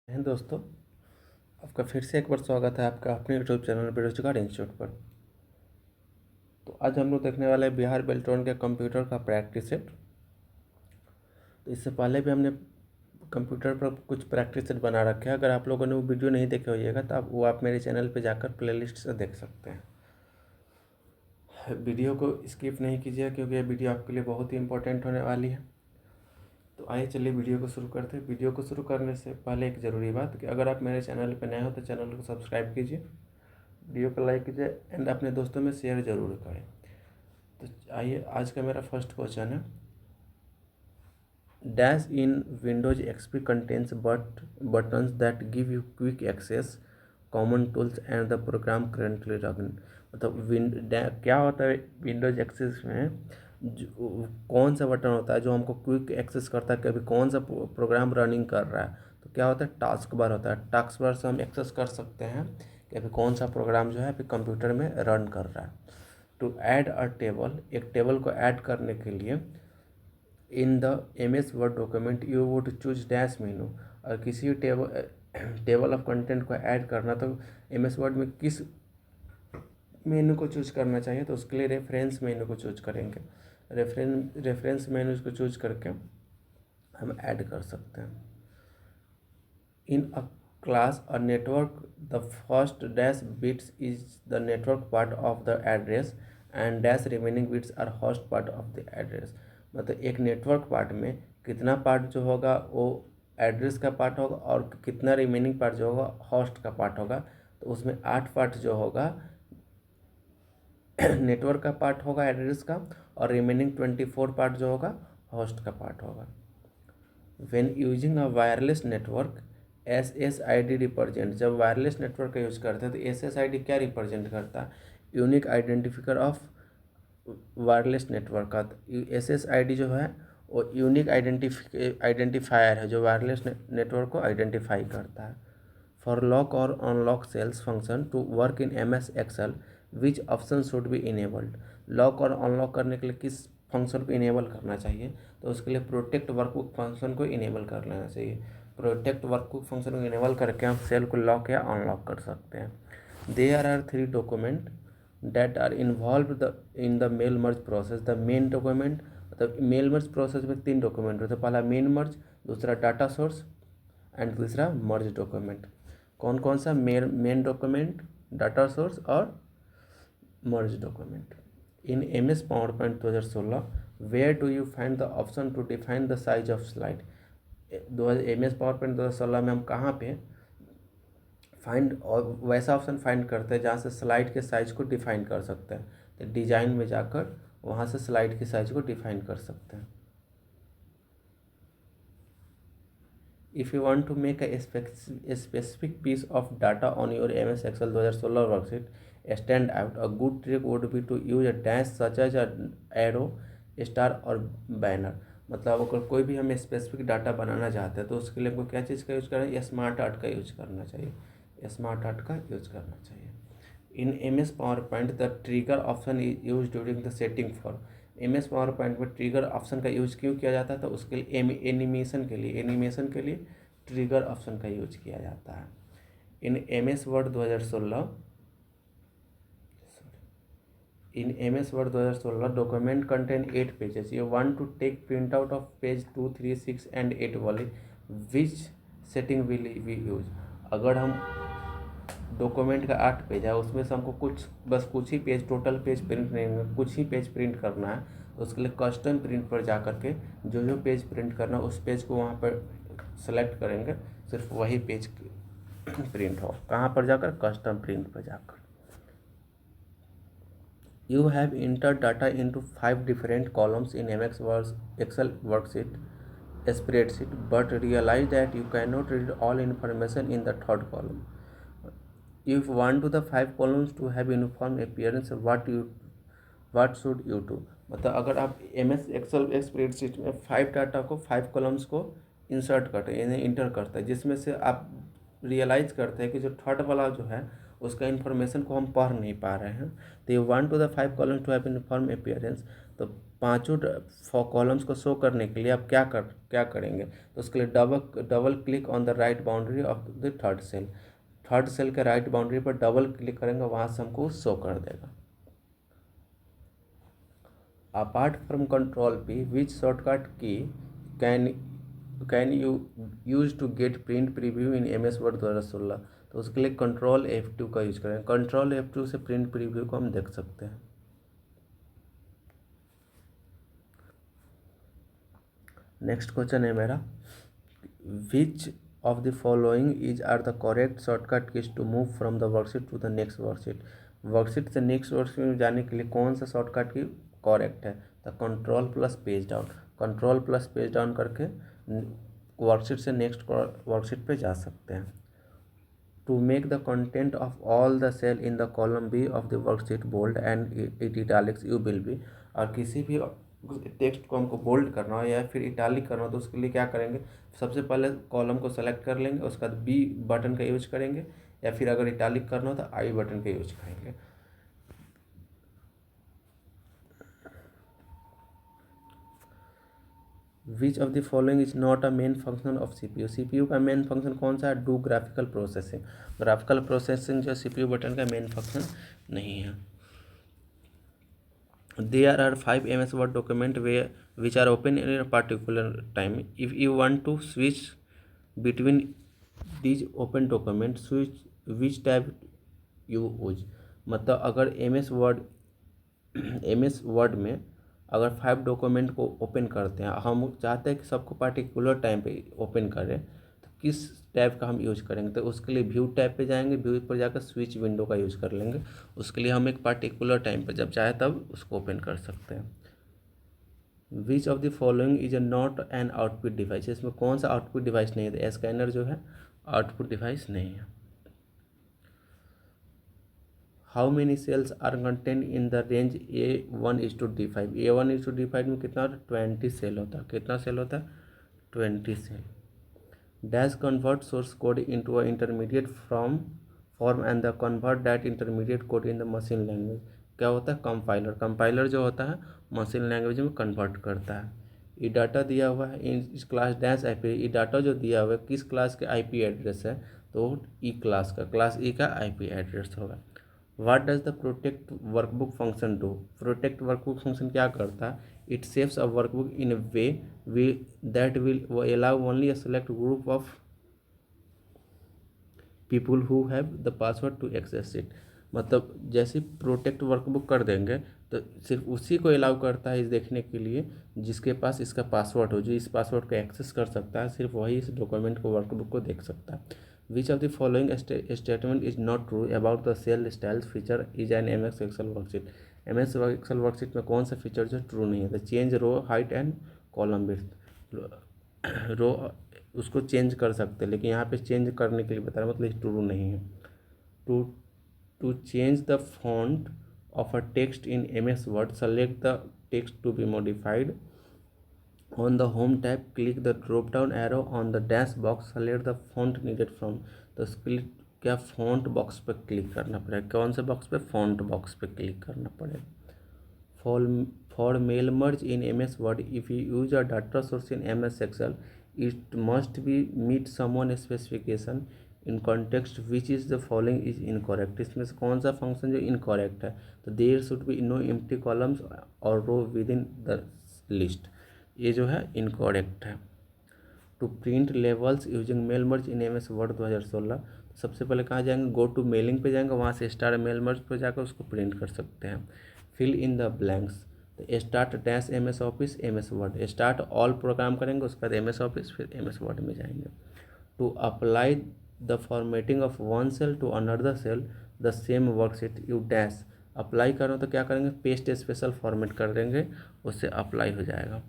हैं दोस्तों, आपका फिर से एक बार स्वागत है आपका अपने यूट्यूब चैनल बेरोजगार इंस्टीट्यूट पर। तो आज हम लोग देखने वाले हैं बिहार बेल्ट्रॉन के कंप्यूटर का प्रैक्टिस सेट। तो इससे पहले भी हमने कंप्यूटर पर कुछ प्रैक्टिस सेट बना रखे हैं। अगर आप लोगों ने वो वीडियो नहीं देखे होइएगा तो आप मेरे चैनल पर जाकर प्लेलिस्ट से देख सकते हैं। वीडियो को स्किप नहीं कीजिए क्योंकि ये वीडियो आपके लिए बहुत ही इंपॉर्टेंट होने वाली है। तो आइए चलिए वीडियो को शुरू करते हैं। वीडियो को शुरू करने से पहले एक ज़रूरी बात कि अगर आप मेरे चैनल पर नए हो तो चैनल को सब्सक्राइब कीजिए, वीडियो को लाइक कीजिए एंड अपने दोस्तों में शेयर ज़रूर करें। तो आइए, आज का मेरा फर्स्ट क्वेश्चन है, dash in Windows XP contains buttons that give you quick access common tools and the program currently running. मतलब क्या होता है विंडोज एक्सेस में, कौन सा बटन होता है जो हमको क्विक एक्सेस करता है, कभी कौन सा प्रोग्राम रनिंग कर रहा है। तो क्या होता है, टास्क बार होता है। टास्क बार से हम एक्सेस कर सकते हैं कि अभी कौन सा प्रोग्राम जो है अभी कंप्यूटर में रन कर रहा है। टू ऐड अ टेबल, एक टेबल को ऐड करने के लिए in the MS Word document you would choose dash मेनू। और किसी टेबल ऑफ कंटेंट को ऐड करना तो MS वर्ड में किस मेनू को चूज करना चाहिए, तो उसके लिए रेफरेंस मेनू को चूज करेंगे। रेफरेंस मेनू को चूज करके हम ऐड कर सकते हैं। In a class A network the first dash bits is the network part of the address and dash remaining bits are host part of the address. मतलब एक नेटवर्क पार्ट में कितना पार्ट जो होगा वो एड्रेस का पार्ट होगा और कितना रिमेनिंग पार्ट जो होगा होस्ट का पार्ट होगा। तो उसमें 8 पार्ट जो होगा नेटवर्क का पार्ट होगा एड्रेस का, और रिमेनिंग 24 पार्ट जो होगा होस्ट का पार्ट होगा। When using a wireless network SSID represent, जब वायरलेस नेटवर्क का यूज़ करते हैं तो SSID क्या रिप्रेजेंट करता है, यूनिक आइडेंटिफिकर ऑफ वायरलेस नेटवर्क का। SSID जो है वो यूनिक आइडेंटिफायर है जो वायरलेस नेटवर्क को आइडेंटिफाई करता है। फॉर लॉक और unlock cells function to work in MS Excel which option should be enabled. Lock और अनलॉक करने के लिए किस फंक्शन को इनेबल करना चाहिए, तो उसके लिए प्रोटेक्ट वर्कबुक फंक्शन को इनेबल कर लेना चाहिए। प्रोटेक्ट वर्कबुक फंक्शन को इनेबल करके हम सेल को लॉक या अनलॉक कर सकते हैं। There are 3 document that are involve in the mail merge process. The main document, मतलब मेल मर्ज प्रोसेस में 3 डॉक्यूमेंट होते हैं, पहला मेन मर्ज, दूसरा डाटा सोर्स एंड दूसरा मर्ज डॉक्यूमेंट। कौन कौन सा, मेन डॉक्यूमेंट, डाटा सोर्स और merge document. In MS PowerPoint 2016 where do you find the option to define the size of slide. MS PowerPoint 2016 में हम कहाँ पे फाइंड और वैसा ऑप्शन फाइंड करते हैं जहाँ से स्लाइड के साइज को डिफाइन कर सकते हैं। तो डिजाइन में जाकर वहाँ से स्लाइड की साइज को डिफाइन कर सकते हैं। If you want to make a specific piece of data on your MS Excel 2016 worksheet stand out, a good trick would be to use a dash such as an arrow, star और banner. मतलब अगर कोई भी हम specific data बनाना चाहते हैं तो उसके लिए हमको क्या चीज़ का यूज़ करना है, स्मार्ट आर्ट का यूज करना चाहिए। स्मार्ट आर्ट का यूज करना चाहिए। इन MS PowerPoint the trigger option is use during the setting for. MS PowerPoint में ट्रिगर ऑप्शन का यूज क्यों किया जाता है, तो उसके लिए एनिमेशन के लिए ट्रिगर ऑप्शन का यूज किया जाता है। In MS Word 2016 document contain 8 pages, you want to take print out of page 2, 3, 6 and 8 वाले, which setting will we use. अगर हम डॉक्यूमेंट का 8 पेज है, उसमें से हमको कुछ ही पेज, टोटल पेज प्रिंट नहीं होंगे, कुछ ही पेज प्रिंट करना है, तो उसके लिए कस्टम प्रिंट पर जा करके जो पेज प्रिंट करना है उस पेज को वहाँ पर सेलेक्ट करेंगे, सिर्फ वही पेज प्रिंट हो। कहाँ पर जाकर, कस्टम प्रिंट पर जाकर। You have entered data into 5 different columns in Excel worksheet spreadsheet, but realize that you cannot read all information in the third column. If you want to the 5 columns to have uniform appearance, what should you do। मतलब अगर आप MS Excel spreadsheet में 5 data को 5 columns को insert करते हैं, यानी inter करते हैं, जिसमें से आप रियलाइज़ करते हैं कि जो थर्ड वाला जो है उसका इन्फॉर्मेशन को हम पढ़ नहीं पा रहे हैं। तो you want to the 5 columns to have uniform appearance, तो पांचों कॉलम्स को शो करने के लिए आप क्या करेंगे, तो उसके लिए double click on the right boundary of the third cell के राइट बाउंड्री पर डबल क्लिक करेंगे, वहाँ से हमको शो कर देगा। Apart from control P which shortcut key can you use to get print preview in M S Word 2016, तो उसके लिए कंट्रोल F2 का यूज करेंगे। कंट्रोल F2 से प्रिंट प्रीव्यू को हम देख सकते हैं। नेक्स्ट क्वेश्चन है मेरा, which of the following is are the correct shortcut keys to move from the worksheet to the next worksheet. Worksheet से नेक्स्ट वर्कशीट में जाने के लिए कौन सा शॉर्टकट की करेक्ट है, तो control plus page down. Control plus page down करके वर्कशीट से नेक्स्ट वर्कशीट पे जा सकते हैं। To make the content of all the cell in the column B of the worksheet bold and it italics you will be, और किसी भी text को हमको बोल्ड करना हो या फिर इटैलिक करना हो तो उसके लिए क्या करेंगे, सबसे पहले कॉलम को सेलेक्ट कर लेंगे, उसके बाद बी बटन का यूज करेंगे, या फिर अगर इटैलिक करना हो तो आई बटन का यूज करेंगे। विच of the following is not a main function of CPU। CPU का मेन फंक्शन कौन सा है, do graphical processing. Graphical processing जो CPU बटन का मेन फंक्शन नहीं है। There are 5 MS Word document which are open in a particular time. If you want to switch between these open documents, switch which tab you use। मतलब अगर MS word में अगर 5 document को open करते हैं, हम चाहते हैं कि सबको पार्टिकुलर टाइम पे ओपन करें, तो किस टैब का हम यूज करेंगे, तो उसके लिए व्यू टैब पे जाएंगे, व्यू पर जाकर स्विच विंडो का यूज कर लेंगे। उसके लिए हम एक पार्टिकुलर टाइम पे जब चाहे तब उसको ओपन कर सकते हैं। Which of the following is not an output device. इसमें कौन सा आउटपुट डिवाइस नहीं है, स्कैनर जो है आउटपुट डिवाइस नहीं है। How many cells are content in the range A1:D5। A1:D5 में कितना होता है, 20 सेल होता है। कितना सेल होता है, 20 cell. Dash convert source code into a intermediate from form and the convert that intermediate code in the machine language. क्या होता है, कंपाइलर। कंपाइलर जो होता है मशीन लैंग्वेज में कन्वर्ट करता है। ये डाटा दिया हुआ है इस क्लास डैश IP। ये डाटा जो दिया हुआ है किस क्लास के IP एड्रेस है, तो ई क्लास का, क्लास ई का IP एड्रेस होगा। What does the protect workbook function do? Protect workbook function क्या करता है, it saves a workbook in a way that will allow only a select group of people who have the password to access it। मतलब जैसे protect workbook कर देंगे तो सिर्फ उसी को अलाउ करता है इस देखने के लिए जिसके पास इसका पासवर्ड हो, जो इस पासवर्ड को एक्सेस कर सकता है, सिर्फ वही इस डॉक्यूमेंट को वर्कबुक को देख सकता है। Which of the following statement is not true about the cell styles feature is an MS Excel worksheet. MS Excel worksheet में कौन सा फीचर जो ट्रू नहीं है, the change row height and column width. Row उसको change कर सकते हैं, लेकिन यहाँ पे चेंज करने के लिए बता रहा, मतलब ट्रू नहीं है। To to change the font of a text in MS Word, select the text to be modified। On the home tab, click the drop down arrow on the dash box, select the font needed from। तो क्या font box पे click करना पड़ेगा, कौन से box पे, font box पे click करना पड़ेगा। For mail merge in MS Word, if you use a data source in MS Excel, it must be meet someone specification in context which is the following is incorrect. इसमें से कौन सा function जो incorrect है, तो there should be no empty columns और row within the list, ये जो है इनकॉरेक्ट है। To print labels using mail merge in MS Word 2016, सबसे पहले कहाँ जाएंगे, गो टू मेलिंग पे जाएंगे, वहाँ से स्टार मेल मर्ज पे जाकर उसको प्रिंट कर सकते हैं। फिल इन द ब्लैंक्स, तो start dash MS office MS Word, start all program करेंगे, उसके बाद MS ऑफिस, फिर MS Word में जाएंगे। To apply the formatting of one cell to another cell the same worksheet you dash. Apply करो तो क्या करेंगे, पेस्ट स्पेशल फॉर्मेट कर देंगे, उससे अप्लाई हो जाएगा।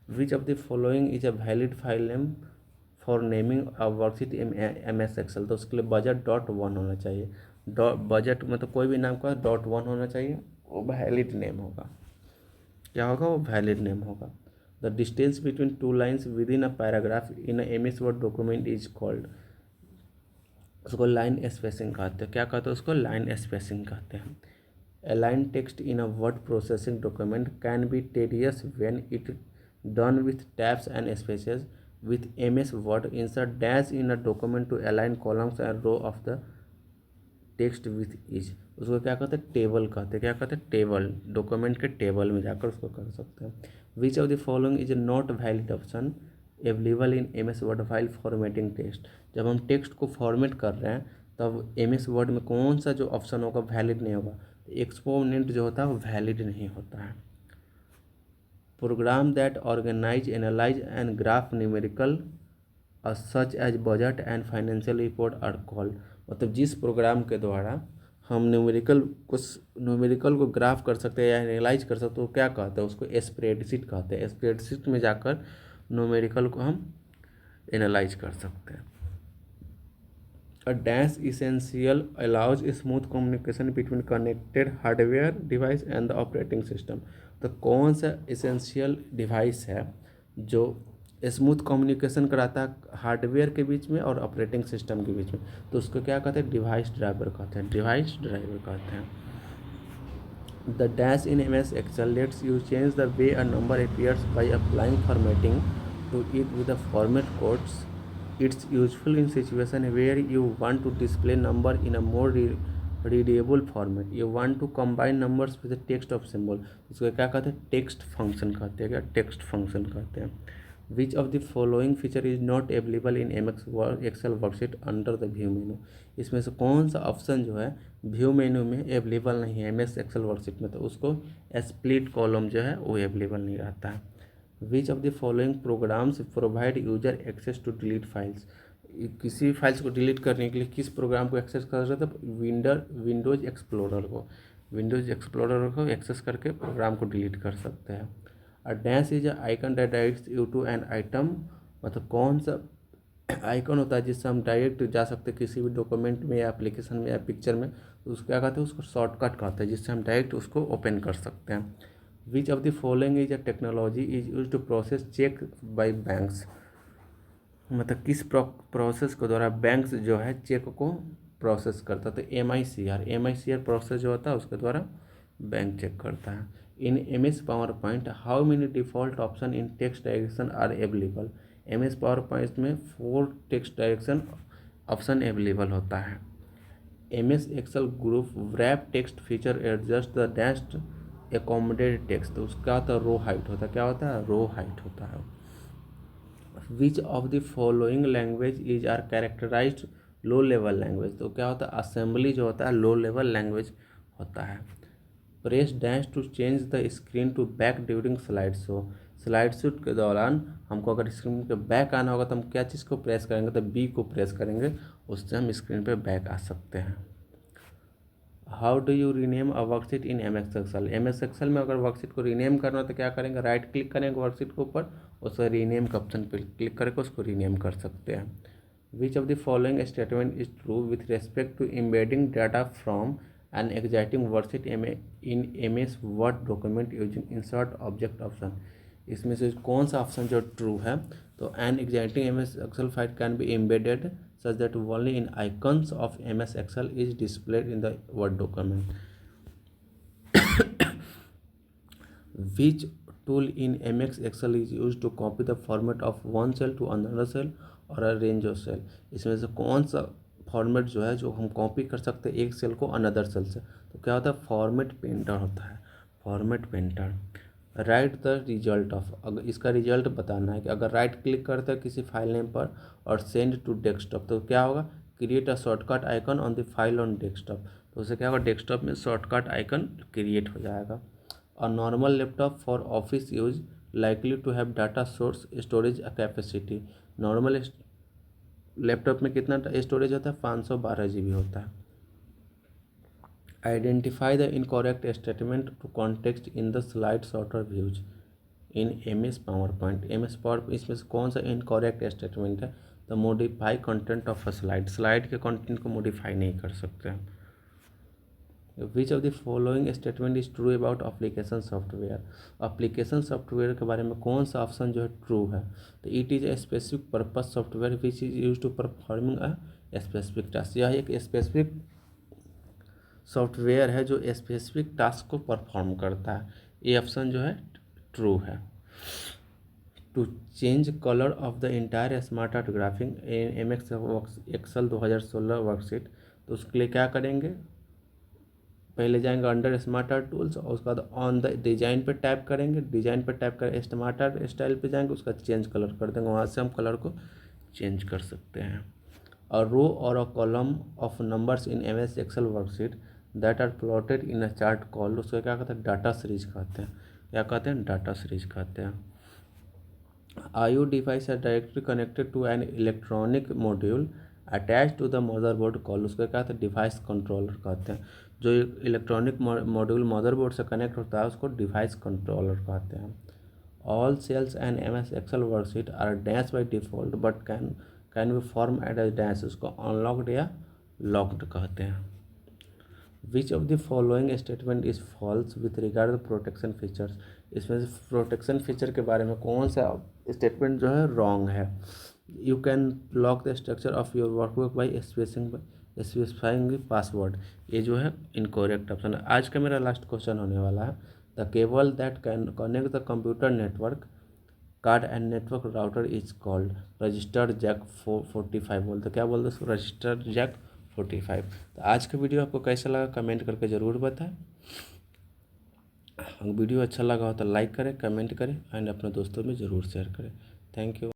विच of the following is a valid file name for naming a worksheet in MS Excel, तो उसके लिए budget.1 होना चाहिए। बजट मतलब कोई भी नाम का .1 होना चाहिए, वो वैलिड नेम होगा। क्या होगा, वो वैलिड नेम होगा। The distance between two lines with in a paragraph in MS Word document is called, उसको लाइन स्पेसिंग कहते हैं। क्या कहते हैं उसको, लाइन स्पेसिंग कहते हैं। Align text in a word processing document can be tedious when it done with tabs and spaces. With MS Word, insert dash in a document to align columns and row of the text with is. उसको क्या कहते हैं, table कहते हैं। क्या कहते हैं, table. Document के टेबल में जाकर उसको कर सकते हैं। Which of the following is not valid option available in M S Word file formatting text. जब हम टेक्स्ट को फॉर्मेट कर रहे हैं तब एम एस वर्ड में कौन सा जो ऑप्शन होगा वैलिड नहीं होगा। एक्सपोनेंट जो होता है वो वैलिड नहीं होता है। Program that organise analyse and graph numerical such as budget and financial report are called. मतलब जिस प्रोग्राम के द्वारा हम न्यूमेरिकल को ग्राफ कर सकते हैं या एनालाइज कर सकते हैं, तो क्या कहते हैं उसको, स्प्रेडशीट कहते हैं। स्प्रेडशीट में जाकर न्यूमेरिकल को हम एनालाइज कर सकते हैं। A dash essential allows smooth communication between connected hardware device and the operating system. तो कौन सा इसेंशियल डिवाइस है जो स्मूथ कम्युनिकेशन कराता है हार्डवेयर के बीच में और ऑपरेटिंग सिस्टम के बीच में, तो उसको क्या कहते हैं, डिवाइस ड्राइवर कहते हैं। डिवाइस ड्राइवर कहते हैं। The dash in MS Excel lets you change the way a number appears by applying formatting to it with the format codes. It's useful in situation where you want to display number in a more readable format. You want to combine numbers with the text of symbol. इसको क्या कहते हैं, text function कहते हैं। क्या text function कहते हैं। Which of the following feature is not available in Excel worksheet under the view menu. इसमें से कौन सा ऑप्शन जो है व्यू मेनू में अवेलेबल नहीं है MS एक्सेल वर्कशीट में, तो उसको स्प्लिट कॉलम जो है वो अवेलेबल नहीं रहता है। Which of the following programs provide user access to delete files. किसी फाइल्स को डिलीट करने के लिए किस प्रोग्राम को एक्सेस कर रहे थे, विंडोज एक्सप्लोरर को एक्सेस करके प्रोग्राम को डिलीट कर सकते हैं। A dash is icon that directs you to an item. मतलब कौन सा आइकन होता है जिससे हम डायरेक्ट जा सकते हैं किसी भी डॉक्यूमेंट में या एप्लीकेशन में या पिक्चर में, तो उसको क्या कहते हैं, उसको शॉर्टकट कहते हैं जिससे हम डायरेक्ट उसको ओपन कर सकते हैं। Which of the following is a technology is use to process cheque by banks. मतलब किस प्रोसेस के द्वारा बैंक्स जो है चेक को प्रोसेस करता है, तो MICR प्रोसेस जो होता है उसके द्वारा बैंक चेक करता है। In MS PowerPoint how many default option in text direction are available. MS PowerPoint में 4 टेक्स्ट डायरेक्शन ऑप्शन अवेलेबल होता है। MS Excel group wrap text feature adjust the dashed accommodate text. तो उसका होता है रो height होता है। क्या होता है, रो हाइट होता है। Which of the following language is are characterised low level language. तो क्या होता है, असेंबली जो होता है लो लेवल लैंग्वेज होता है। Press dash to change the screen to back during slide show. Slide show के दौरान हमको अगर स्क्रीन पे बैक आना होगा तो हम क्या चीज़ को प्रेस करेंगे, तो B को प्रेस करेंगे, उससे हम स्क्रीन पे बैक आ सकते हैं। How do you rename a worksheet in MS Excel. MS Excel में अगर वर्कशीट को रीनेम करना हो तो क्या करेंगे, राइट क्लिक करेंगे वर्कशीट के ऊपर, उससे रीनेम के ऑप्शन पर क्लिक करके उसको रीनेम कर सकते हैं। Which of the following statement is true with respect to embedding data from an existing worksheet in MS Word document using insert object option. इसमें से कौन सा ऑप्शन जो ट्रू है, तो an existing MS Excel file can be embedded such that only in icons of MS Excel is displayed in the Word document. Which tool in MS Excel is used to copy the format of one cell to another cell or a range of cell। इसमें से कौन सा format जो है जो हम copy कर सकते हैं एक सेल को अनदर सेल से, तो क्या होता है, फॉर्मेट पेंटर होता है। Format painter. Right the result of, अगर इसका रिजल्ट बताना है कि अगर राइट क्लिक करते हैं किसी फाइल नेम पर और सेंड टू डेस्कटॉप, तो क्या होगा, create a shortcut icon on the file on desktop. तो उससे क्या होगा, डेस्कटॉप में शॉर्टकट आइकन क्रिएट हो जाएगा। और normal laptop for office use likely to have data source storage capacity. Normal laptop में कितना स्टोरेज होता है, 512 GB होता है। Identify the incorrect statement to context in the slide sorter views in MS PowerPoint. इसमें से कौन सा इनकरेक्ट स्टेटमेंट है, तो modify content of a slide. Slide के कंटेंट को मॉडिफाई नहीं कर सकते हैं। Which of the following statement is true about application software. Application software के बारे में कौन सा ऑप्शन जो है ट्रू है, तो it is a specific purpose software which is use to performing a specific task. यह एक स्पेसिफिक सॉफ्टवेयर है जो स्पेसिफिक टास्क को परफॉर्म करता है। ये ऑप्शन जो है ट्रू है। To change colour of the entire smart art graphing M X Excel 2016 worksheet, तो उसके लिए क्या करेंगे, पहले जाएंगे अंडर स्मार्ट आर्ट टूल्स और उसके बाद ऑन द डिजाइन पे टैप करेंगे, डिजाइन पे टैप कर स्मार्ट आर्ट स्टाइल पे जाएंगे, उसका चेंज कलर कर देंगे, वहाँ से हम कलर को चेंज कर सकते हैं। और रो और a column of numbers in M S Excel worksheet that are plotted in a chart call, उसको क्या कहते हैं, डाटा सीरीज कहते हैं। क्या कहते हैं, डाटा सीरीज कहते हैं। IO device are directly connected to an electronic module attached to the motherboard call, उसको क्या कहते हैं, डिवाइस कंट्रोलर कहते हैं। जो इलेक्ट्रॉनिक मॉड्यूल मदरबोर्ड से कनेक्ट होता है उसको डिवाइस कंट्रोलर कहते हैं। All cells and MS Excel worksheet are dash by default but can be formatted a dash, उसको अनलॉक्ड या लॉक्ड कहते हैं। Which of the following statement is false with regard the protection features, इसमें से protection feature के बारे में कौन सा स्टेटमेंट जो है रॉन्ग है। You can lock the structure of your workbook by specifying password, ये जो है इनकोरेक्ट ऑप्शन है। आज का मेरा लास्ट क्वेश्चन होने वाला है। The cable that can connect the computer network card and network router is called registered jack 45 बोलते, क्या बोलते हैं, रजिस्टर्ड जैक 45। तो आज का वीडियो आपको कैसा लगा कमेंट करके ज़रूर बताएं। वीडियो अच्छा लगा हो तो लाइक करें, कमेंट करें एंड अपने दोस्तों में ज़रूर शेयर करें। Thank you.